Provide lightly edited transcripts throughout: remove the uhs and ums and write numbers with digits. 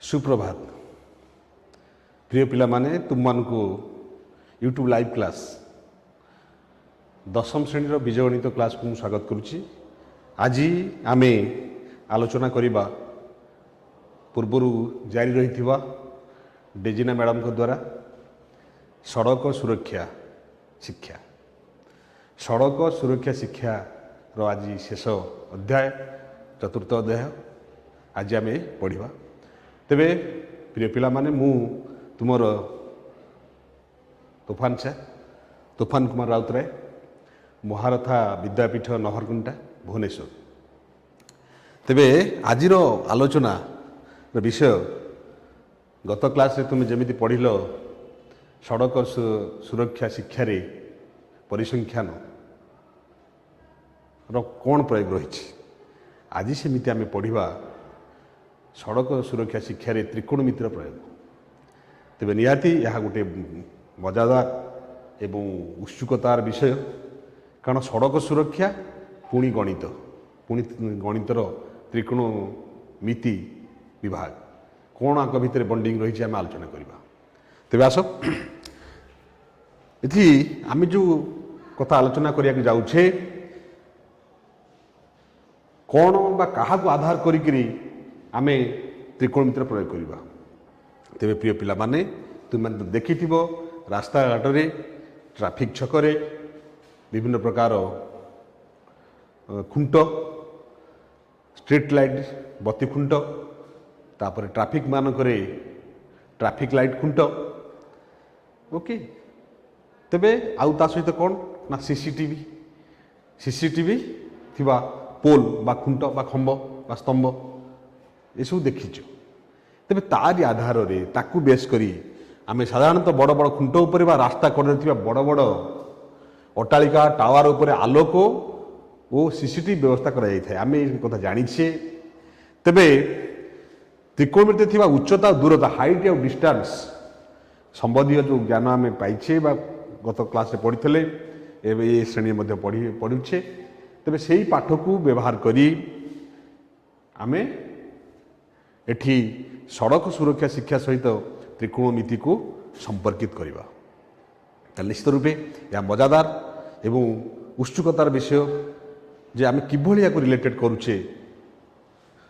सुप्रभात प्रिय पिला माने तुम मानकु यूट्यूब लाइव क्लास दशम श्रेणी बीजगणित क्लास को स्वागत करुच्ची। आज आमे आलोचना करिबा पूर्वरु जारी रही डेजिना मैडम को द्वारा सड़क सुरक्षा शिक्षा शिक्षा रो आज शेष अध्याय चतुर्थ अध्याय आज आमे पढ़िबा। तेबे प्रिय पिला माने मु तुमर तूफान कुमार राउतराय महारथा विद्यापीठ नहरकुंटा भुवनेश्वर। तेबे आजिर आलोचना विषय गत क्लास रे तुम जमिति पढ़िल सड़क सुरक्षा शिक्षा रे परिसंख्यान रो कौन प्रयोग रही। आज सेमिति आमे पढ़िबा सड़क सुरक्षा शिक्षा रे त्रिकोणमितिर प्रयोग। तेबे निहाती यह गोटे मजादार एवं उत्सुकतार विषय, कारण सड़क सुरक्षा पुणी गणितर त्रिकोणमिति विभाग कौन आक भितर बंडिंग रही आम आलोचना करवा। तेबे आस इथि आम जो कथा आलोचना करिया जाउछे कौन बा कहा को आधार करी आमे त्रिकोणमितिर प्रयोग करवा। तेबे प्रिय पिला माने तुम देखि रास्ता घाट रे ट्रैफिक छकरे विभिन्न प्रकार खुंट स्ट्रीट लाइट बत्ती खुंट तापर ट्रैफिक मानकरे ट्रैफिक लाइट खुंट ओके। तेबे आउ ता सहित कौन ना सीसीटीवी थिबा पोल बा खुंट बा खंब बा स्तंभ ये सब देखीचु। तेबे तारी आधार रे ताकू बेस करी आमे साधारणतः बड़ बड़ खुंट उपरे बा रास्ता कड़े थिबा बड़ बड़ अट्टालिका टावर उपरे आलोक ओ सीसीटीवी व्यवस्था करा जाय थाय। आमे ए कथा जानिछे। तेबे त्रिकोणमिति थिबा उच्चता दूरता हाइट और डिस्टेंस संबंधी जो ज्ञान आमे पाइछे बा गत क्लास रे पढ़िथिले एबे ए श्रेणी मध्ये पढ़ुछे। तेबे सेही पाठ को व्यवहार करी आमे एठी सड़क सुरक्षा शिक्षा सहित त्रिकोणमिति को संपर्कित करवा। निश्चित रूपे यह मजादार एवं उत्सुकतार विषय जे आम किभली या रिलेटेड करुचे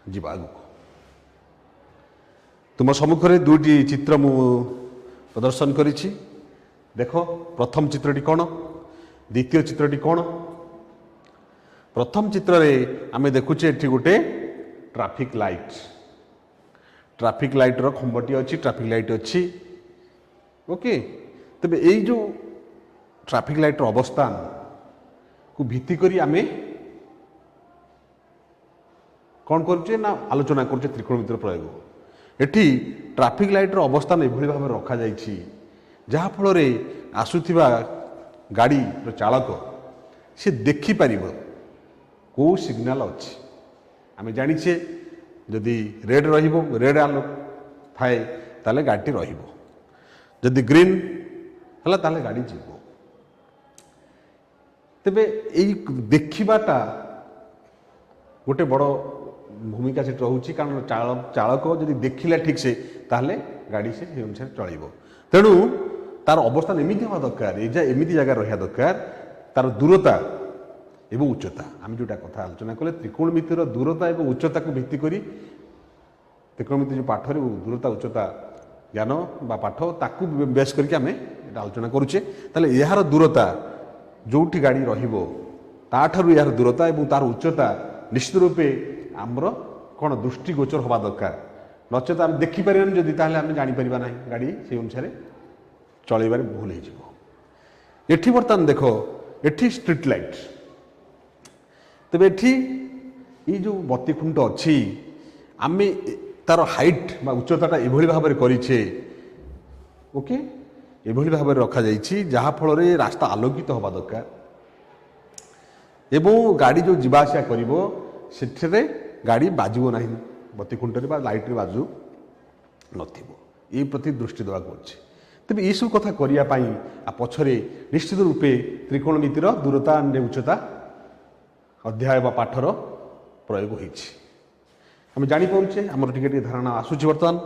जीवा आगु। तुम सम्मुख में दुईटी चित्र मु प्रदर्शन करिछि। देख प्रथम चित्रटी कौन, द्वितीय चित्रटी कौन। प्रथम चित्र रे आमे देखुचे एठी गोटे ट्रैफिक लाइट रो खंबटी अच्छी, ट्रैफिक लाइट अच्छी ओके। तबे यही जो ट्रैफिक लाइट रो अवस्थान को भित्ति करी आमे कौन करुचे ना आलोचना करुचे त्रिकोणमितिर प्रयोग। एठी ट्रैफिक लाइट रो अवस्थान एभली भाव रखा जाइछि जहा फल रे आसुथिबा गाड़ी रो चालक से देखि परिबो को सिग्नल अच्छी। आमे जानिछे जदि रेड रहिबो रेड आलोक थाए ताले गाड़ी रहिबो, जदि ग्रीन हला ताले गाड़ी जीवो। तेबे एई देखिबाटा गोटे बड़ भूमिका से रहुछि, कारण चालक जदि देखिला ठीक से ताले गाड़ी से अनुसार चलिबो। तेणु तार अवस्थान एमिति होवा दरकार, एमिति जगह रहिया दरकार, तार दूरता एवं उच्चता। आम जोटा कथा आलोचना कले त्रिकोणमितिर दूरता एवं उच्चता को भित्ति करी त्रिकोणमिति जो पाठ रे दूरता उच्चता ज्ञान बा पाठ ताकू बेस करके आमे एटा आलोचना करूचे। ताले यार दूरता जोठी गाड़ी रहिबो ताठारु यार दूरता एवं तार उच्चता निश्चित रूपे आमर कोन दृष्टिगोचर होबा दरकार। नचेत आम देखि परिबानी जदि ताले आमे जानि परिबा नाही गाड़ी से अनुसार चलैबारे भूल हो जिवो। एठी बर्तमान देखो एठी स्ट्रीट लाइट। तेबे एठी ये जो बत्ती खुंट अच्छी आमे तार हाइट बा उच्चताटा एभली भाव में करिछे ओके। एभली भाव में रखा जाइछि जहा फल रे रास्ता आलोकित होबा दरकार एवं गाड़ी जो जीवा आसिया करिवो सेठरे गाड़ी बाजिबो नाही, बत्ती खुंट रे बा लाइट रे बाजू नथिबो। ए प्रति दृष्टि देवा पड़छि। तेबे ये सब कथा करिया पई आ पछरे निश्चित रूपे त्रिकोणमितिर दूरता और उच्चता अध्याय बा पाठर प्रयोग होइछि। आम जापारे आमर टिके धारणा आसूची। बर्तमान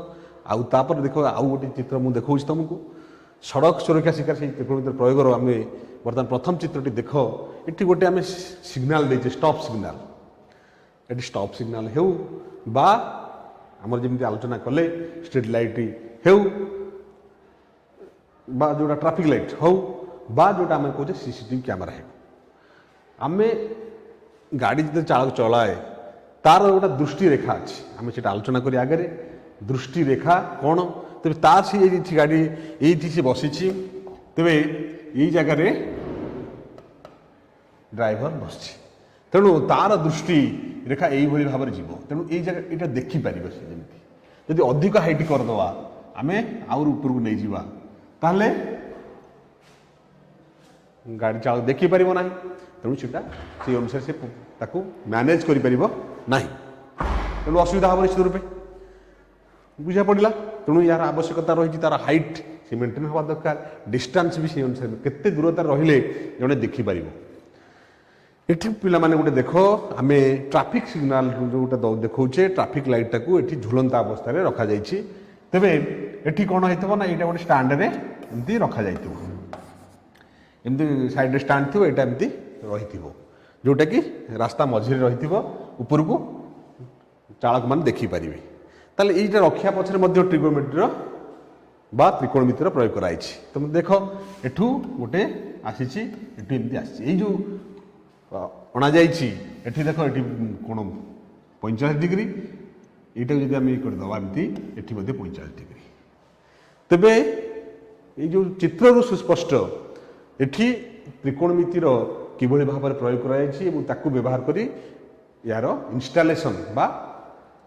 आउ तापर देख आउ गोटे चित्र मुझे देखा तुमको सड़क सुरक्षा शिकार से त्रिकोणमिति प्रयोग आम बर्तमान प्रथम चित्रटी देख ये गोटे आम सिग्नाल देचे स्टॉप सिग्नाल ये स्टॉप सिग्नाल हो बा आमर जमी आलोचना कले स्ट्रीट लाइट हो बा जोटा ट्रैफिक लाइट हो बा जोटा आम कहे सीसीटीवी कैमेरा है आम गाड़ी जो चालक चलाए तार गोटा दृष्टि रेखा अच्छी आम से आलोचना करी आगे दृष्टि रेखा कौन तेज तार से गाड़ी ये सी बसी तेरे ये जगार ड्राइवर बस तेणु तार दृष्टि रेखा यही भाव में जीव तेणु ये जगह यहाँ देखिपर से जमी जदि अधिक हाइट करदे आम आउर ऊपर को नहीं जावा ताहले गाड़ी चालक देखिपर ना तेणु से अनुसार से मैनेज करना तेणु असुविधा हम निश्चित रूपे बुझा पड़ा तेणु यार आवश्यकता रही तार हाइट से मेंटेन हवा दरकार डिस्टेंस भी से अनुसार केते दूरता रहिले जड़े देखिपर ये पिला माने गोटे देख आम ट्रैफिक सिग्नाल जो देखौचे ट्रैफिक लाइट टाक ये झुलंता अवस्था रखा जाइए तेबे एठी कौन होइतबो ना यहाँ गोटे स्टाण्ड रे एमती रखा जाइतबो एमती साइड रे स्टाण्ड थो यहाँ एमती रही जोटा कि रास्ता मझे रही ऊपर को चालक मान देखिपारे ताले ये रखा पछरे ट्रिगोनोमेट्री बा त्रिकोणमितिर प्रयोग कराई तुम देख एठू गोटे आसी एमती आसी जो अणा जाइए देख ये कौन 45 डिग्री यहाँ जब आम करदे एमती एटी 45 डिग्री तेबे ये जो चित्र सुस्पष्ट एठी त्रिकोणमितिर किभली भाव में प्रयोग कर व्यवहार करी यार इंस्टॉलेशन बा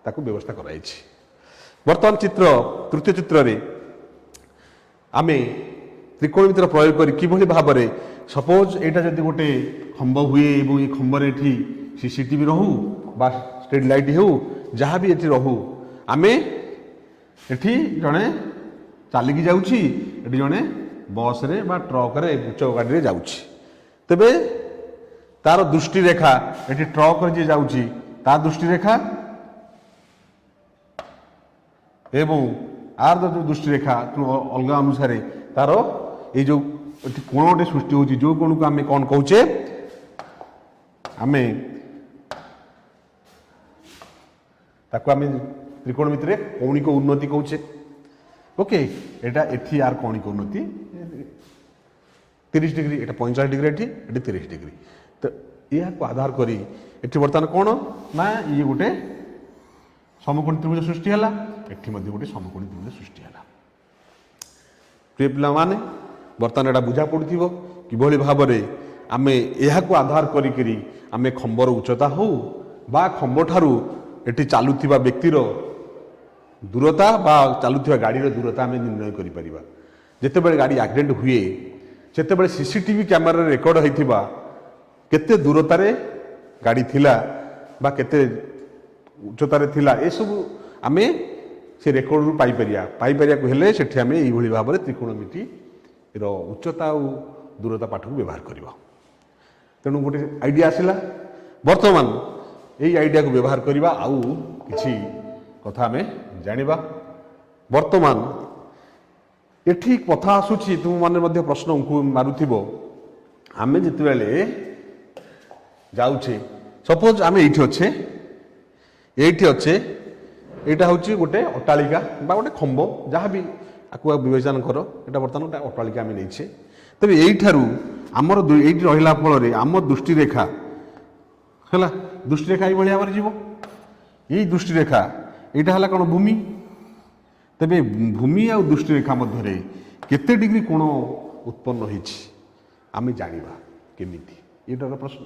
ताकू व्यवस्था कराई वर्तमान चित्र तृतीय चित्र रे आमे त्रिकोणमितिर प्रयोग करी किभली भाव में सपोज यहाँ जब गोटे खंब हुए ये खंबर ये सीसीटीवी रहू बा स्ट्रीट लाइट हो जहाँ भी ये रहू आमे एठी जड़े चलिकी जाऊँगी जड़े बस रे बा ट्रक रे उच्च गाड़ी रे जाऊँगी तेबे तार दृष्टि रेखा ये ट्रक जी जाऊँगी तार दृष्टि रेखा एवं आर जो दृष्टि रेखा अलग अनुसार तार ये जो कोण गोटे सृष्टि होची जो कोण को आम कौन कहे आम ताको आम त्रिकोणमिति कौणिक उन्नति कौचे ओके एटा एठी आर कौणिक उन्नति 30 डिग्री एटा 45 डिग्री एठी 30 डिग्री तो यह आधार करी एठी बर्तमान कौन ना ये गोटे समकोणी त्रिभुज सृष्टि है एठी गोटे समकोणी त्रिभुज सृष्टि है प्रिय पिला माने बर्तमान एटा बुझा पड़ो किभली भाव में आम यह आधार करी आम खंबर उच्चता हो बा खंब ठारू एटी चलुवा व्यक्तिर दूरता बा चलुवा गाड़ी दूरता आम निर्णय कर जितेबाला गाड़ी एक्सीडेंट हुए से सीसीटीवी कैमेरा रेकर्ड होता केते दूरतार गाड़ी थिला बा केते उच्चतार थिला ए सब आम से रेकर्ड रू पाइपर को हेले सेठी आम यही भाव में त्रिकोणमिति उच्चता और दूरता पाठ को व्यवहार कर तेणु गोटे आइडिया आसला बर्तमान यही आइडिया को व्यवहार करवा आउ किछि कथा आम जानिबा बर्तमान एठी कथा आसुची तुम माने प्रश्न मारुथिबो आमे जितेबाला जाऊे सपोज आम ये अच्छे यहाँ हूँ गोटे अट्टालिका बा गोटे खंब जहाँ भी आपको विवेचना कर यहाँ बर्तमान गोटे अट्टालिका आम नहीं तेज यू आमर ये रहा फल आम दृष्टि रेखा है दृष्टि रेखा ये भाव में जीव यही दृष्टि रेखा यहाँ है कौन भूमि तेरे भूमि आ दृष्टि रेखा मध्य केते डिग्री कोण उत्पन्न होमें जाना केमिति ये प्रश्न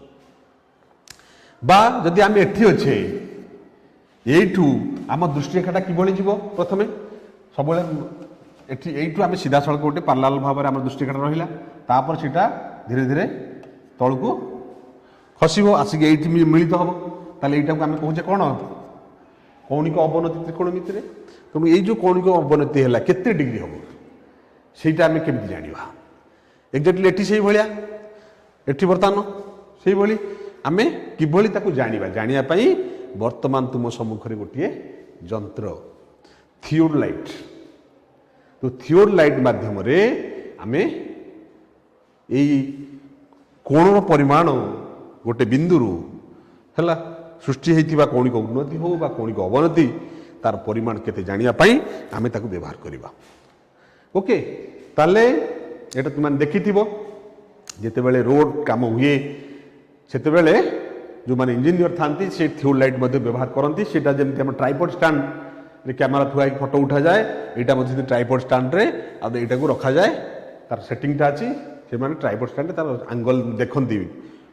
बा जदि आम एठी अच्छे यू आम दृष्टि रेखाटा किभली जीव प्रथम सब यू आम सीधा सड़क गोटे पार्लाल भाव में आम दृष्टि रेखाटा रहा तापर सीटा धीरे धीरे तल को खसब आसिक ये मिलित हम ताले यहाँ आम कहे कौन कौणिक अवनति त्रिकोणमिति तेणु ये जो कौणिक अवनति है केते डिग्री हम सेटा आम केमी जाना एक्जाक्टली एटी से भाया एटी बर्तमान से भाई आम कि जाना जानापी वर्तमान तुम सम्मुखें गोटे जंत्र थियोडलाइट तो थियोडलाइट माध्यम आमे यही कोणर परिमाण गोटे बिंदुरु है सृष्टि होता कौणिक उन्नति हो बा कौणिक अवनति तार परिमाण केते जानिया पाई आमे ताकू व्यवहार करिबा। ओके ताले एटा तुम देखिथिबो जेतेबेले रोड काम हुए सेतेबेले जो माने इंजीनियर थांती से थियोडलाइट मध्ये व्यवहार करती सेटा जेमति हम ट्राइपॉड स्टैंड रे कैमरा थुआ फोटो उठा जाए एटा मध्ये ट्राइपॉड स्टैंड रे आ एटा को रखा जाए तार सेटिंग टा अछि से माने ट्राइपॉड स्टैंड तार एंगल देखंती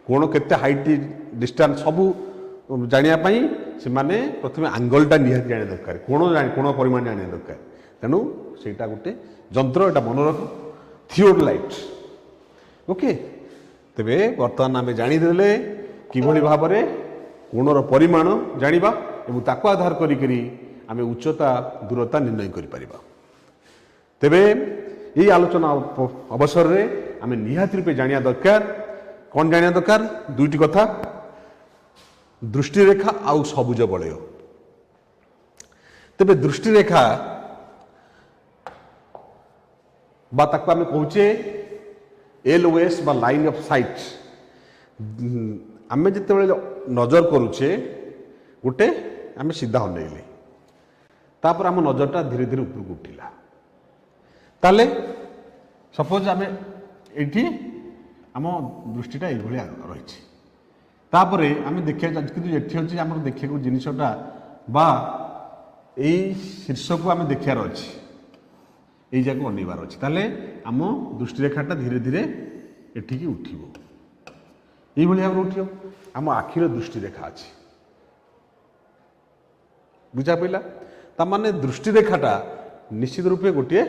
कोण केते हाइट डिस्टेंस सबू जानिया पाई से माने प्रथमे एंगलटा निहाती जाने दरकार कोण परिमाण जाने दरकार तेणु सेटा गोटे जंत्र एटा मन रख थियोडलाइट। ओके तेबे वर्तमान आमे जानिदेले किभଳି भाबरे कोणर परिमाण जानिबा एवं ताको आधार करी करी आमे उच्चता दूरता निर्णय करि परिबा। तेबे यही आलोचना अवसर रे आमे निहाती रूपे जानिया दरकार कौन जानिया दरकार दुईटी कथा दृष्टिरेखा आउ सबुज बलय। तेबे दृष्टिरेखा बा ताको आमे कहूचे एलओएस बा लाइन ऑफ साइट आमे जिते नजर करुचे गोटे आमे सीधा अनेले तापर आम नजरटा धीरे धीरे ऊपर को उठिला ताले सपोज आमे एठी आम दृष्टिटा ये रही तापरे आमे देखिया किंतु एठी अछि हमर देखिया जिनिसटा बा एई शीर्ष को आमे देखियार अछि एई जाको अनेबार अछि ताले आम दृष्टिरेखाटा धीरे धीरे एठी उठिबो ये भाव उठियो आम आखिर दृष्टिरेखा अच्छी बुझा पड़ा ताने दृष्टिरेखाटा निश्चित रूपे गोटे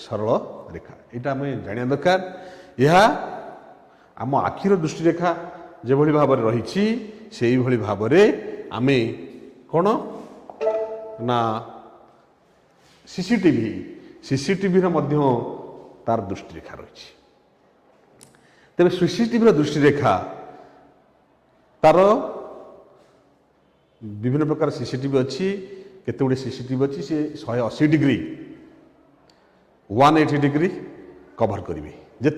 सरल रेखा यहाँ आम जाना दरकार यह आम आखिर दृष्टिरेखा जो भाव रही से भाव आम कौन ना सीसीटीवी तार दृष्टिरेखा रही तेरे सीसीटीवी दृष्टिरेखा तार विभिन्न प्रकार सीसीटीवी अच्छी केते गुड़े सीसीटीवी अच्छी से 180 डिग्री 180 डिग्री कवर करेंगे जी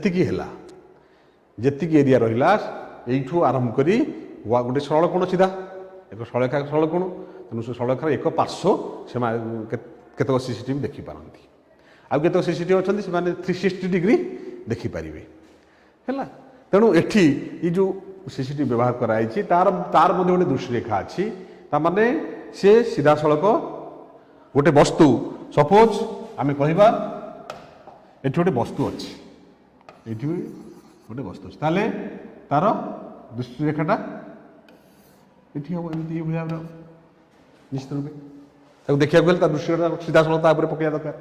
एरिया रहा यू आरंभ करी गोटे सरल कोण सीधा एक सरल कोण तेणु से सरलखार एक पार्श्व से केतक सीसीटीवी देखिपारती आउ केतक सीसीटीवी अच्छा से 360 डिग्री देखिपारे है तेणु एठी ये जो सीसीटीवी व्यवहार कराई तार तार मध्य गोटे दृष्टिरेखा अच्छी ताने से सीधा सड़क गोटे वस्तु सपोज आम कहवा एठी गोटे वस्तु अच्छी एठी गोटे वस्तु अच्छी ताले तार दृष्टिरेखाटा एठी हम एमती भाव निश्चित रूपे ताको देखा गले दृष्टिरेखा सीधा सड़क पकड़ा दरकार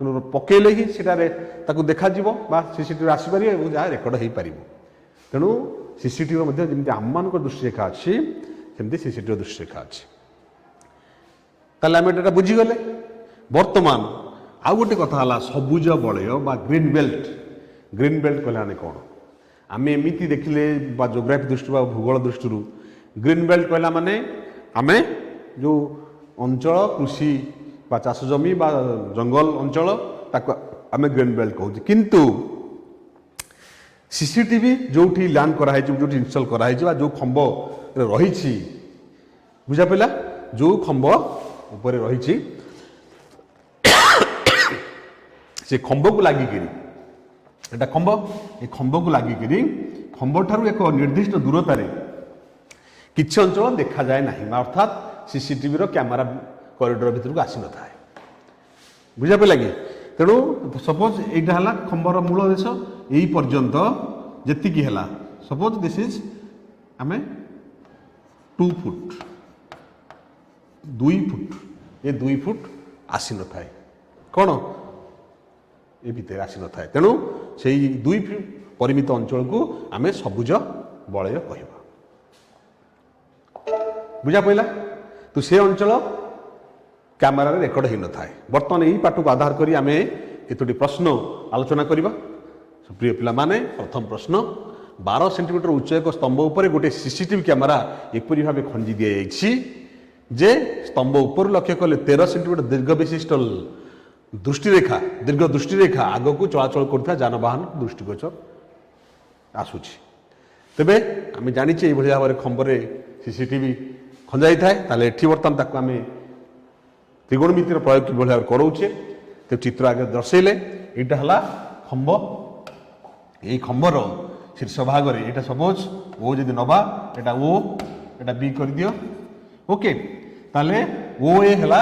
तेणु पकईले ही सेटारे ताको देखा जीवो बा सीसीटीवी आसीपार जहाँ रेकर्ड हो पार तेणु सीसीटीवी मध्य जमी आम मान दृष्टिरेखा अच्छी सेमती सीसीटीवी दृष्टिरेखा अच्छी ताले आम एटा बुझीगले वर्तमान आउ गोटे कथा है सबुज बलय बा ग्रीन बेल्ट कहले कौन आम एमती देखिले बा जोग्राफी दृष्टि भूगोल दृष्टि ग्रीन बेल्ट कहला माने आम जो अंचल कृषि बा चाष जमी बा जंगल अंचल ताको आम ग्रीन बेल्ट कहूँ किंतु सीसीटीवी जो लैंड कराई जो इनस्टॉल कराई जो खंब रही बुझा पड़ा जो खंब उपर रही से खंब को लगिकी एटा खंब ये खंब को लगिकी खंब ठारू एक निर्दिष्ट दूरतार किसी अंचल देखा जाए ना अर्थात सीसीटीवी कैमेरा कॉरिडोर भीतर को आसी न था बुझा पड़ा कि तेणु सपोज यहाँ है खंबर मूल देश यही पर्यंत जी है सपोज दिस इज आम 2 फुट 2 फुट ये 2 फुट आसी न था कौन ये भितर आसी न था तेणु से 2 फुट परिमित अंचल को आम सबुज बलय कह बुझा पड़ा तो से अंचल कैमेरा रेकर्ड हो न था बर्तमान यही पाठ को आधार करी आम केतोटी प्रश्न आलोचना करवा प्रिय पिला माने प्रथम प्रश्न 12 सेंटीमीटर उच्च एक स्तंभ उपर गोटे सीसीटीवी कैमेरा एपरी भाव खंजी दि जाइए जे स्तंभ ऊपर लक्ष्य कले 13 सेंटीमीटर दीर्घ विशिष्ट दृष्टिरेखा दीर्घ दृष्टिरेखा आग को चलाचल कर जानवाहन दृष्टिगोचर आसूची तेबे आम जाचे भाव में खंबरे सीसीटीवी खंजाई थाए ताले एठी बर्तमान ताको आम त्रिगोणमितिर प्रयोग कि भाव कराऊे तो चित्र आगे दर्शेले यहाँ है खंब यही खंबर शीर्ष भाग में यहाँ सपोज ओ जदि नवा यहाँ ओ यहाँ बी कर दियो ओके ताले ओ ए है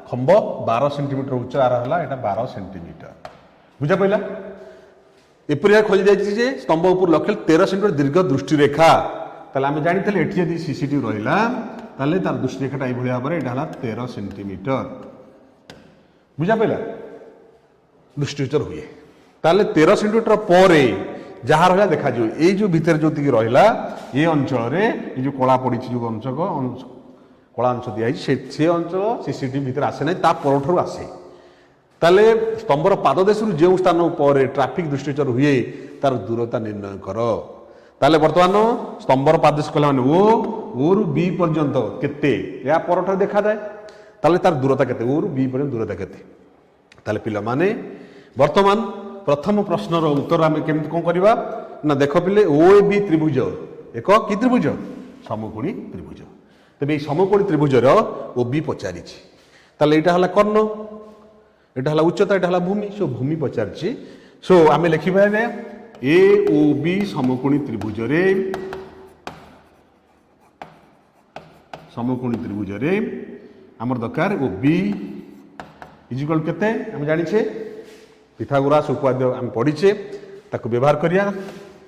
खंब 12 सेंटीमीटर उच्चार है यहाँ 12 सेंटीमीटर बुझा पड़ा एपरी खोजी जाए स्तंभ उपर लक्ष्य 13 सेंटीमीटर दीर्घ दृष्टिरेखा ताले आम जानी एटी जब सीसीटीवी रहा ताले तार दृष्टिरेखाटा ये भाव में यहाँ 13 सेंटीमीटर बुझा पड़ा दृष्टिगोचर हुए ताले 13 सेंटीमीटर पर जहाँ रहा देखा ये जो भितर जो रहा ये अंचल ये जो कला पड़ी जो अंशक कला अंश दिखाई से अंचल सीसीटीवी भितर आसे ना पर आसे ताले स्तंभर पाददेश जो स्थान पर ट्राफिक दृष्टिगोचर हुए तार दूरता निर्णय कर ताले बर्तमान स्तंभर पाददेश कला माने ओ रु बी पर्यंत केते या पर देखा जाए ताले तार दूरता केते ओ रु बी पर्यंत दूरता केते ताले पिला माने वर्तमान प्रथम प्रश्नर उत्तर आम केमती कौन करवा ना देख पिले ओ ए बी त्रिभुज एक कि त्रिभुज समकोणी त्रिभुज तेज ये समकोणी त्रिभुजर ओ बी पचारि ताले यहाँ है कर्ण यहाँ है उच्चता यहाँ है भूमि सो भूमि पचारि सो आम लिखा ए ओ बी समकोणी त्रिभुजरे आमर दरकार ओ बी इजिकल केते आम जानिछे पिथागोरास उपाद्य आम पढ़ीचे ताको व्यवहार करिया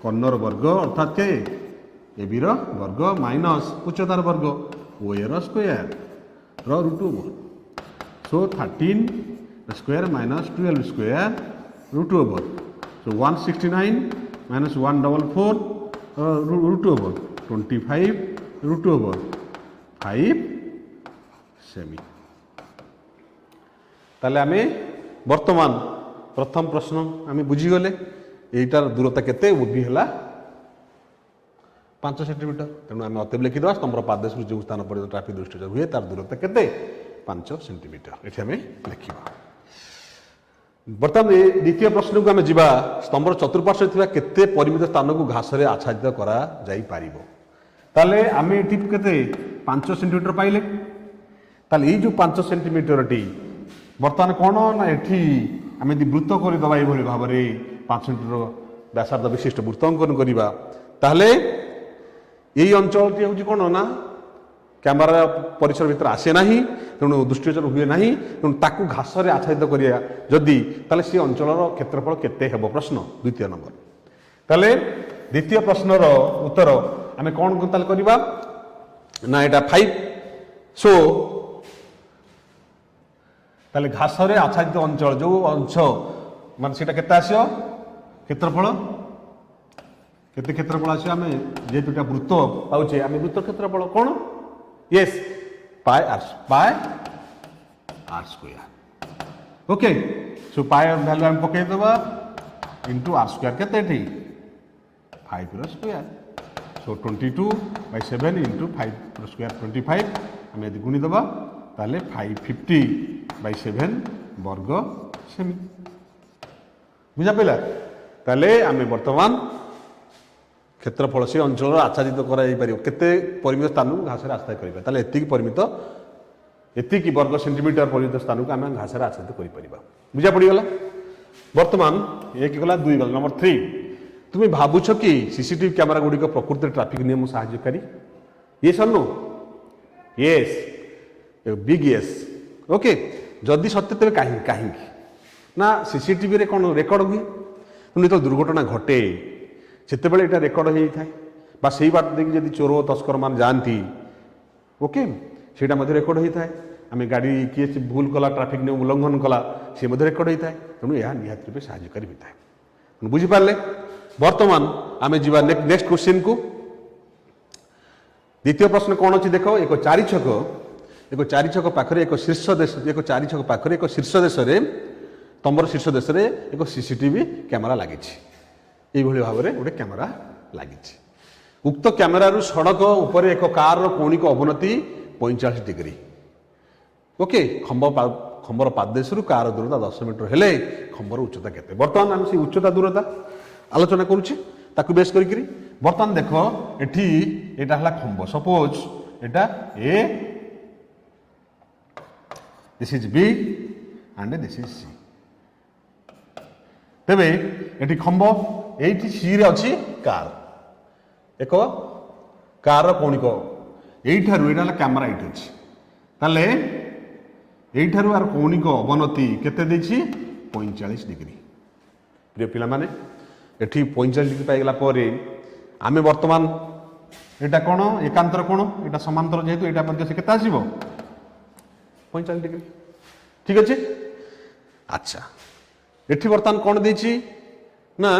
कर्णर वर्ग अर्थात के ए बी वर्ग माइनस उच्चतार वर्ग O A square root over so 13 square minus 12 square root over so 169 minus 144 root over 25 root over 5 semi ताले आमे वर्तमान प्रथम प्रश्न आम बुझीगले यहीटार दूरता केते वो भी है 5 सेंटीमीटर तेणु आम अतएव लिखिद स्तंभर पाददेश जो स्थान पर ट्राफिक दृष्टिगोचर हुए तार दूरता केते 5 सेंटीमीटर ये आम लिखा बर्तमान द्वितीय प्रश्न को आम जा स्तंभर चतुर्पार्श्व केते परिमित स्थान को घास से आच्छादित करा जाई पारिबो ताले आम ये केते 5 सेंटीमीटर पाइले ताले ये जो 5 सेंटीमीटर टी बर्तमान कौन ना एठी आम यदि वृत्त करदे ये भाव में 5 सेंटीमीटर व्यासार्ध विशिष्ट वृत्त अंकन करवा ताहले यही अंचल टी हूँ कौन ना कैमेरा परिसर भीतर आसे ना तेणु दृष्टिगोचर हुए ना तेणु ताकू घास से आच्छादित करिया जदि ताले सी अंचलर क्षेत्रफल केते हेबो प्रश्न द्वितीय नंबर ताले द्वितीय प्रश्नर उत्तर आम कौन ताले करवा ना यहाँ 5 सो ताले घास रे आच्छादित अंचल जो अंश मान से आसो क्षेत्रफल केते क्षेत्रफल आसो आम जेहेतु वृत्त पाचे आम वृत्त क्षेत्रफल कौन यस पाए आर स्क्वायर ओके सो पाए वैल्यू आम पकईदे इंटू आर स्क्वायर केते 5 स्क्वायर सो 22/7 इंटू 5 स्क्वायर 25 आम यदि गुणीदे ताले 550/7 वर्ग सेमी बुझा पड़ा ताले आम वर्तमान क्षेत्रफल से अंचल आच्छादित करते परिमित स्थान को घास आच्छादित करें ताले एति परिमित एति वर्ग सेंटीमीटर परिमित स्थान को आम घास आच्छादित कर बुझा पड़गला वर्तमान एक गला 2 गला नंबर 3 तुम्हें भावुछ कि सीसीटीवी कैमेरा गुड़िक प्रकृति ट्राफिक नियम साहाय्यकारी ये सन्नु यस बिग यस ओके जदि सत्य तेज कहीं ना सीसीटीवी रे कौन रेकर्ड हुए तुम जो दुर्घटना घटे से रेकर्ड होता है से बाट देखिए जब चोर तस्कर मान जाती ओके से रेकर्ड होता है आम गाड़ी किए भूल कला ट्राफिक नियम उल्लंघन कला सी रेकर्ड होता है तेणु यह निहत रूपे साहाय्यकारी होता है बुझीपारे बर्तमान आम जा नेक्स्ट क्वेश्चन को द्वितीय प्रश्न कौन अच्छी देख एक 4 छक पाखरे एक शीर्ष देश एक 4 छक पाखरे एक शीर्ष देश तंबर शीर्ष देश एक सीसीटीवी कैमेरा लगी भाव में गोटे कैमेरा लगी उक्त कैमेरारू सड़क उपर एक कार कौणिक अवनति 45 डिग्री। ओके खंबर पादेशरू कार दूरता 10 मीटर हेले खंबर उच्चता केते बर्तमान हम से उच्चता दूरता आलोचना करूचे ताकू बेस करी बर्तमान देख एठी एटा हला खंब सपोज एटा A this is B and this is C तेबे एठी खंब एठी सी रे अछि कार एक कार कोणिक एठारु एटा हला कैमरा एठी अछि ताले एठारु आर कोणिक अवनति केते देछि 45 डिग्री। प्रिय पिला माने एठी 45 डिग्री पाइगला परे आमे वर्तमान एटा कोण एकांतर कोण एटा समांतर जेहेतु एटा मध्ये से केते आसीबो 45 डिग्री ठीक अछि। अच्छा एठी वर्तमान कोण देछि ना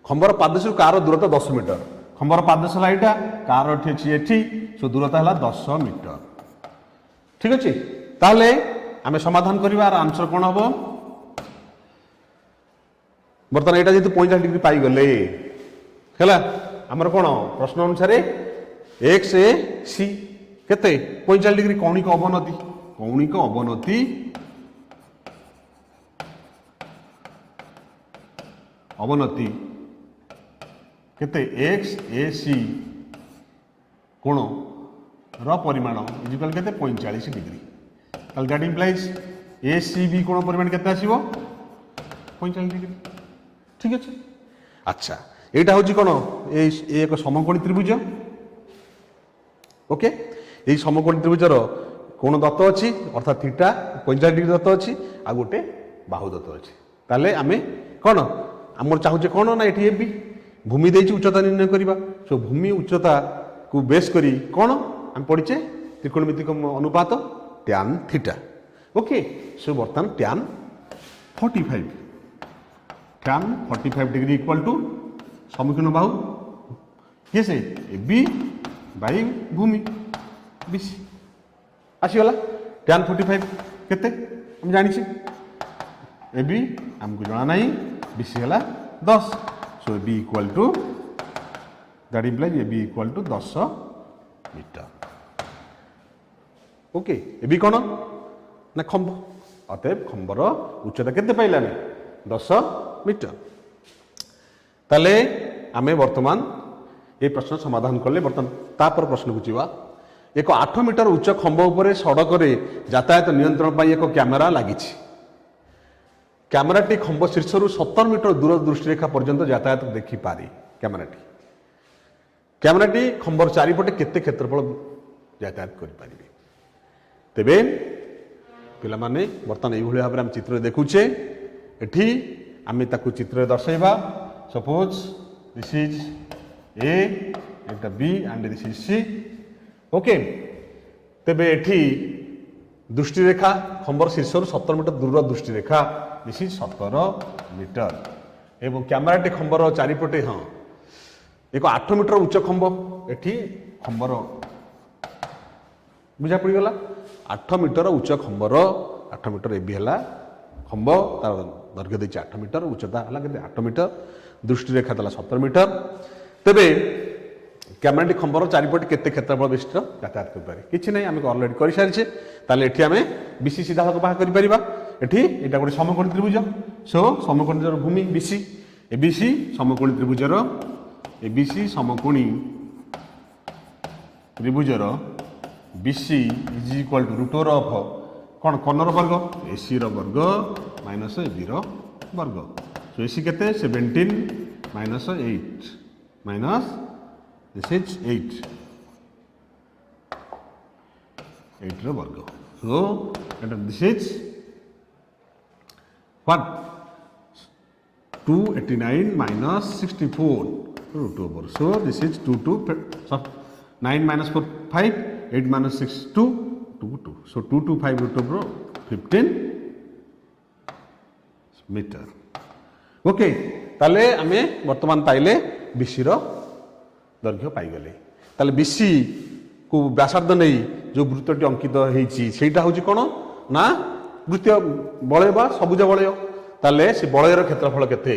खंबर पादेश कार दूरता 10 मीटर खंबर पादेश हला एटा कार एठी अछि एठी सो दूरता हला 10 मीटर ठीक अछि। ताले आमे समाधान करिवार आंसर कोण हबो बर्तमान एटा जेतु 45 डिग्री पाई गले हैला हमर कोण प्रश्न अनुसार एक्स ए सी केते 45 डिग्री कौणिक अवनति केते एक्स ए सी कोण र परिमाण इक्वल केते 45 डिग्री ताल that implies A C B कोण परिमाण केते आसीबो 45 डिग्री ठीक अछि। अच्छा एटा होची कोण एक समकोणी त्रिभुज ओके एई समकोणी त्रिभुजर कोण दत्त अछि अर्थात थीटा 45 डिग्री दत्त अछि आ गोटे बाहु दत्त अछि ताले आमे कोण हमर चाहूचे कोण ना एठी एबी भूमि देछि उच्चता निर्णय करिबा सो भूमि उच्चता को बेस करी कोण हम पढिचे त्रिकोणमितिक अनुपात tan थीटा ओके सो बर्तमान tan 45 डिग्री इक्वल टू सम्मुखीन बाहु किए से ए बी बाई भूमि बीसी आसीगला tan 45 केते हम जानिछि ए बी हमको जना नहीं बीसी हला 10 so A B equal to that implies A B equal to 10 metre okay A B कोन ना खंब अतएव खंबर उच्चता केते पाइला ने 10 मीटर ताले आमे वर्तमान ये प्रश्न समाधान करले वर्तमान तापर प्रश्न को जीवा एक 8 मीटर उच्च खंब उपरे सड़क रे यातायात नियंत्रण पाई एक कैमेरा लागिछि कैमेराटी खंब शीर्षरु 70 मीटर दूर दृष्टिरेखा पर्यंत यातायात देखि पारे कैमेराटी खंबर चारिपटे केते क्षेत्रफल यातायात करि पारिबे तेबे पिला माने वर्तमान एई भली भाबरे हम चित्र देखुछे एठी आमे ताकू चित्र दर्शाइबा सपोज दिस इज ए एटा B and this is C okay तेबे एठी दृष्टिरेखा खंबर शीर्षरु 70 मीटर दूर दृष्टिरेखा दिस इज 17 मीटर एवं कैमेराटी खंबर चारिपटे हाँ एक 8 मीटर उच्च खंब एठी खंबर बुझा पड़ी गला 8 मीटर उच्च खंबर 8 मीटर ए बी हला खंब तार दैर्घ्य देछि 8 मीटर उच्चता हला केते 8 मीटर दृष्टिरेखा तला 17 मीटर तेबे कैमेराटी खंबर चारिपटे केते क्षेत्रफल विशिष्ट यातायात कर पारे किछि नै आमे ऑलरेडी करि सारिछे ताले एठी आमे बीसी सीधा भाग बाहा करि परिबा एठी एटा गोटे समकोणी त्रिभुज सो समकोणी त्रिभुजर भूमि बीसी एबीसी समकोणी त्रिभुजर एबीसी समकोणी त्रिभुजर BC is equal to root over of कौन कर्णर वर्ग एसी वर्ग माइनस ए बी वर्ग सो एसी केते 17 माइनस 8 माइनस दिस इज 8 रो वर्ग so this is what 289 minus 64 root over so this is 9 minus 4 5 8 minus 6 2 2 2 so 225 root over 15 metre okay ताले आमे वर्तमान पाइले बीसी रो दैर्घ्य पाई गले ताले बीसी को व्यासार्ध नै जो वृत्तटी अंकित हेछि सेटा होछि कोन ना वृत्तीय बलय बा सबुज बलय ताले से बलयर क्षेत्रफल केते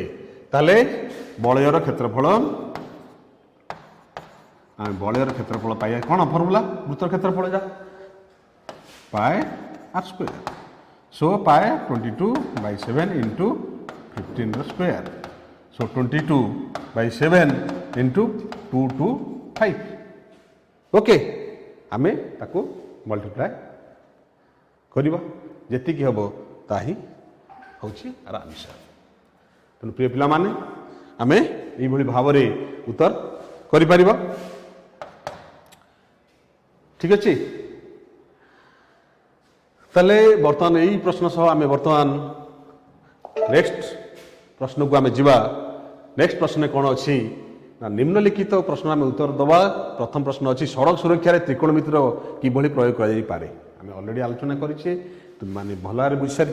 ताले बलयर क्षेत्रफल आम बलयर क्षेत्रफल पाइबा कौन फर्मूला वृत्तर क्षेत्रफल जा पाए आर स्क्वायर सो पाए 22/7 into 15 square so 22/7 into 225 okay आमे ताको मल्टीप्लाए करवा जी हम ताही हूँ आर आंसर तेणु प्रिय पिला माने आमे ये भाव उत्तर कर ठीक अच्छे ताले बर्तमान यही प्रश्न सह आमे बर्तमान नेक्स्ट प्रश्न को आमे जीवा नेक्स्ट प्रश्न कौन अच्छी ना निम्नलिखित प्रश्न आम उत्तर दवा प्रथम प्रश्न अच्छी सड़क सुरक्षा त्रिकोणमितिर किभली प्रयोग कर अलरेडी आलोचना करें तुम मैंने भल भाव बुझी सारी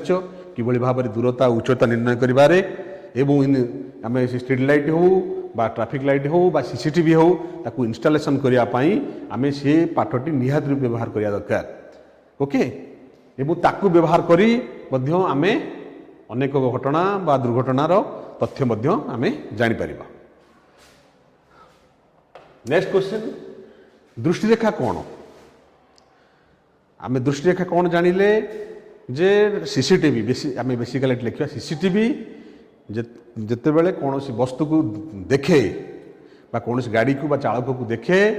किभली भाव में दूरता उच्चता निर्णय करें आम स्ट्रीट लाइट हो बा ट्रैफिक लाइट हो बा सीसीटीवी हो ताकू इंस्टॉलेशन करने आम से पाठटी निहात रूप व्यवहार करिया दरकार ओके एवं ताकू व्यवहार करी मध्य आमे अनेक घटना बा दुर्घटनार तथ्य मध्य आमे जानि परिबा नेक्स्ट क्वेश्चन दृष्टिरेखा कौन आमे दृष्टिरेखा कौन जानिले जे सीसीटीवी आमे बेसिकली लिखा सीसीटीवी जिते बेले कौन वस्तु को देखे बा कौन गाड़ी को बा चालक को देखे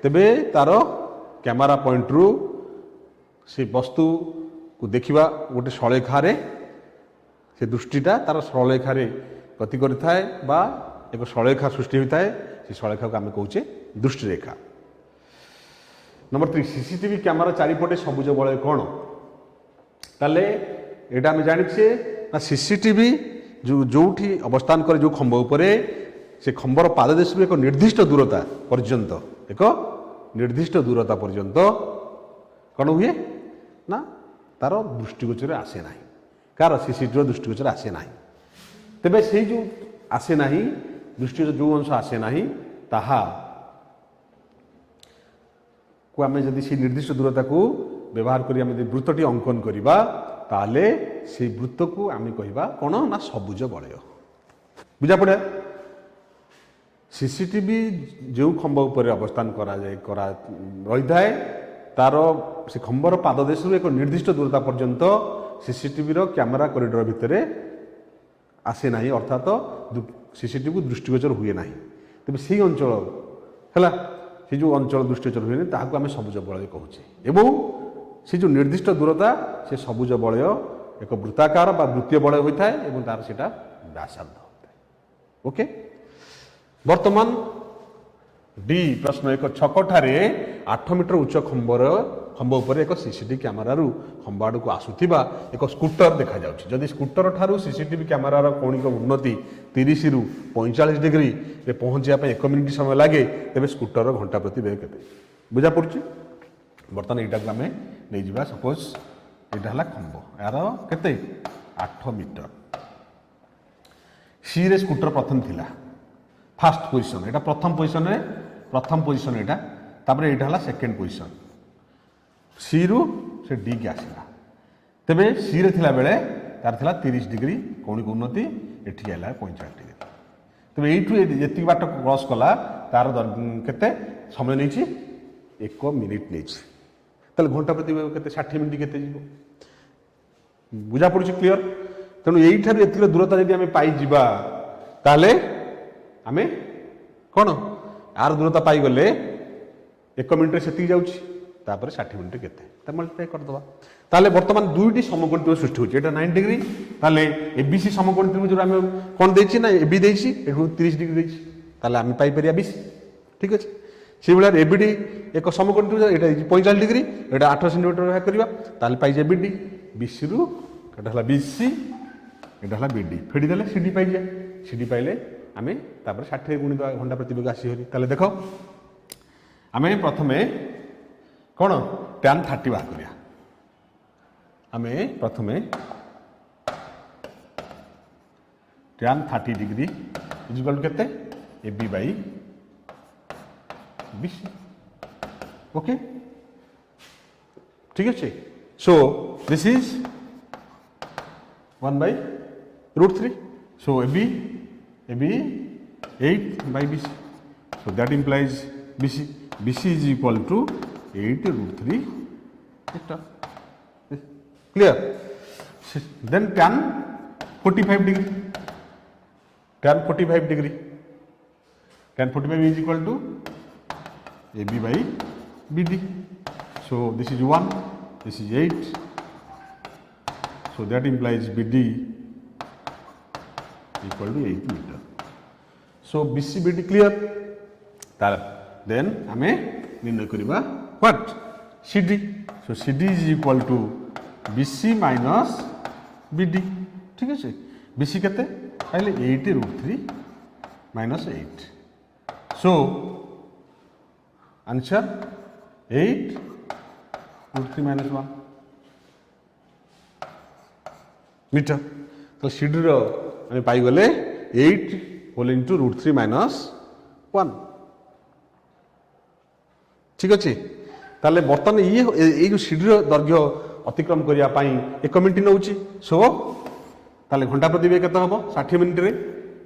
तेबे तार कैमरा पॉइंट रु से वस्तु को देखा गोटे सलेखार से दृष्टिटा तार सलेखार गति करें बा एक सलेखा सृष्टि होता है से सलेखा को आम कहे दृष्टिरेखा नंबर 3 सीसीटीवी कैमरा चारिपटे सबुज बलय कौन ताले एटा आम जाचे ना सीसीटीवी जो अवस्थान करे जो खंभ उपरे से खंबर पाददेश एक निर्दिष्ट दूरता पर्यंत एक निर्दिष्ट दूरता पर्यंत कौन हुए ना तार दृष्टिगोचर आसे ना कार सीसीटीवी दृष्टिगोचर आसे ना तेबे से जो आसे ना दृष्टिगोचर जो अंश आसे ना ताहा को आम जदि से निर्दिष्ट दूरता को व्यवहार करी आम वृत्तटी अंकन करवा ताले से वृत्त को आम कहवा कौन ना सबुज बलय बुझा पड़ा सीसीटीवी जो खंभ उपर अवस्थान रही थाए तार से खंबर पाददेश एक निर्दिष्ट दूरता पर्यंत सीसीटीवी कैमरा कॉरिडोर भितर आसे ना अर्थात सीसीटीवी दृष्टिगोचर हुए ना तेज से अंचल है से जो अंचल दृष्टिगोचर हुए ताकू आम सबुज बलय कहूचे एवं से जो निर्दिष्ट दूरता से सबुज बलय एक वृत्ताकार बा वृत्तीय बलय होता है एवं तार से व्यासार्ध होता है ओके वर्तमान डी प्रश्न एक छकठारे 8 मीटर उच्च खंभ उपर एक सीसीटीवी कैमेरारू खंभ आड़ को आसुथिबा एक स्कूटर देखा जाउछि जदि स्कूटर ठारू सीसीटीवी कैमेरार कौणिक उन्नति 30 रु 45 डिग्री रे पहुँचा 1 मिनिट समय लगे तेरे स्कूटर घंटा प्रति वेग केते बुझा पड़ुछि बर्तमान यहाँ को आम नहीं जा सपोज यहाँ है खंभ यार केते 8 मीटर सी रे स्कूटर प्रथम थिला फास्ट पोजिशन यहाँ प्रथम पोजिशन यहाँ तापर यहाँ है सेकेंड पोजिशन सी रु से डी की आसला तेरे सी रे थिला बेले तार थिला 30 डिग्री कौणिक उन्नति एठी आला 45 डिग्री तेरे ये बाट क्रॉस कला तार केते समय नहीं 1 मिनिट नहीं ताले घंटा प्रति केते 60 मिनिट केते जीवो बुझा पड़ुछि क्लियर तेणु यही ठार एतिक दूरता यदि आम पाई जिबा ताले आमे कौन आर दूरता पाई गले 1 मिनिट से जाऊँगी 60 मिनिट के मल्टीप्लाई करदे ताले बर्तमान दुईटी समकोण त्रिभुज सृष्टि होची एटा 9 डिग्री ताले एबीसी समकोण त्रिभुज जो आम कौन देछि ना एबी देछि एठु 30 डिग्री देछि ताले आम पाई परिया बीसी ठीक अछि से बेला एबीडी एक समकोण त्रिभुज एटा 45 डिग्री एटा 8 सेंटीमीटर व्यवहार करबा ताले पाई जे बीडी बीसी रु एटा हला बीसी एटा हला बीडी फेडी देले सीडी पाई जे सीडी पाइले आमे तापर 60 गुणित घंटा प्रति वेग आसी होरी ताले देखो आमे प्रथमे कौन tan 30 बाहर करिया आमे प्रथमे tan 30 degree is equal to केते AB बाई BC ओके ठीक है so this is 1/√3 so AB 8 by BC so that implies BC. BC is equal to 8 root 3 meter. Clear? Then tan 45 degree. Tan 45 degree. Tan 45 is equal to AB by BD. So this is 1, this is 8. So that implies BD equal to 8 meter. So BC BD clear. Then आमे निर्णय करिबा what? CD. So CD is equal to BC minus BD. ठीक है? BC केते? पहले 8 root 3 minus 8. So answer 8 root 3 minus 1 meter. तो CD रो आमे पाई गले 8 whole into root 3 minus 1. ठीक अच्छे ताले बर्तमान ये जो सीढ़ी दैर्घ्य अतिक्रम करने 1 मिनिट नौ सो ताले घंटा प्रति बेग केते हम 60 मिनिट रे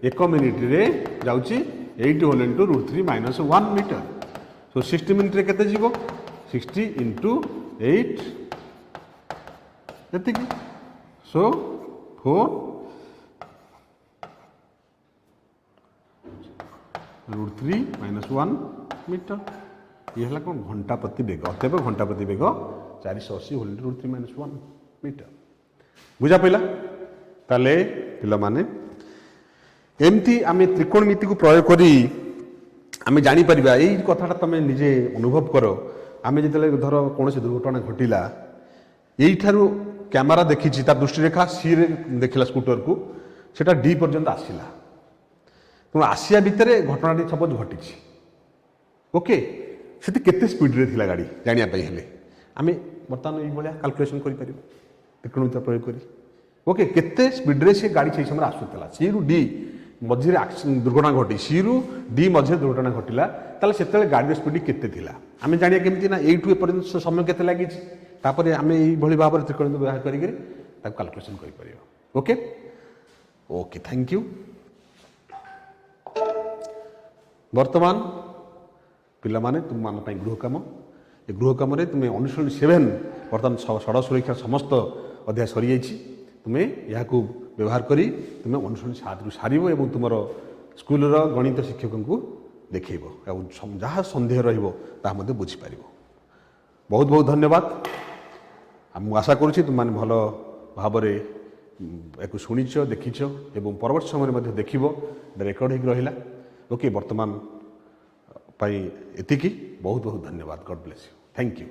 1 मिनिट रे जाउची 8 whole into root 3 minus 1 metre so 60 minute रे केते जीवो 60 इंटू 8 एति सो 4 रूट 3 माइनस 1 मीटर ये है कौन घंटा प्रति बेग अतएव घंटा प्रति बेग 480 होल रूट 3 माइनस 1 मीटर बुझा पड़ा ताले पिला माने एमती आमे त्रिकोणमिति को प्रयोग करी आमे जानी परिबा एई कथाटा तमे निजे अनुभव करो आमे जतले धर कोनोसी दुर्घटना घटिला एई थारु कैमरा देखिछि ता दृष्टि रेखा सी रे देखिला स्कूटर को सेटा डी पर्यंत आसिला तो आसिया भितरे घटनाटी सपोज घटिछि ओके सेति केते स्पीड रे थिला गाड़ी जानिया पई हेले आमे बर्तमान एई बलिया कैलकुलेशन करि परिबो त्रिकोणमिति प्रयोग करी ओके केते स्पीड रे से गाड़ी से समय आसुतला सी रु डी मझे दुर्घटना घटी सी रु डी मझे दुर्घटना घटिला ताले सेतेले गाड़ी स्पीड केते थिला आमे जानिया केमति ना एठु एपर्यंत समय केते लागि तापर आमे एई भली भाबरे त्रिकोणमिति व्यवहार करी ताको कैलकुलेशन करि परिबो ओके ओके थैंक यू वर्तमान पिला माने तुम मान पई गृह काम ए गृह काम रे तुमे अनुशीलन 7 वर्तमान सड़क सुरक्षा समस्त अध्याय सरी जाइछि तुम्हें यह व्यवहार करी तुम्हें अनुसरण सार और तुम स्कूल गणित शिक्षक को देखब जहाँ सन्देह रही बुझीपर बहुत बहुत धन्यवाद मुझे आशा करुँच तुम मैंने भल भाव एक शुणीच देखीच और परवर्त समय देख रेकर्ड हो रहा ओके वर्तमान एतिकी बहुत बहुत धन्यवाद God bless you thank you.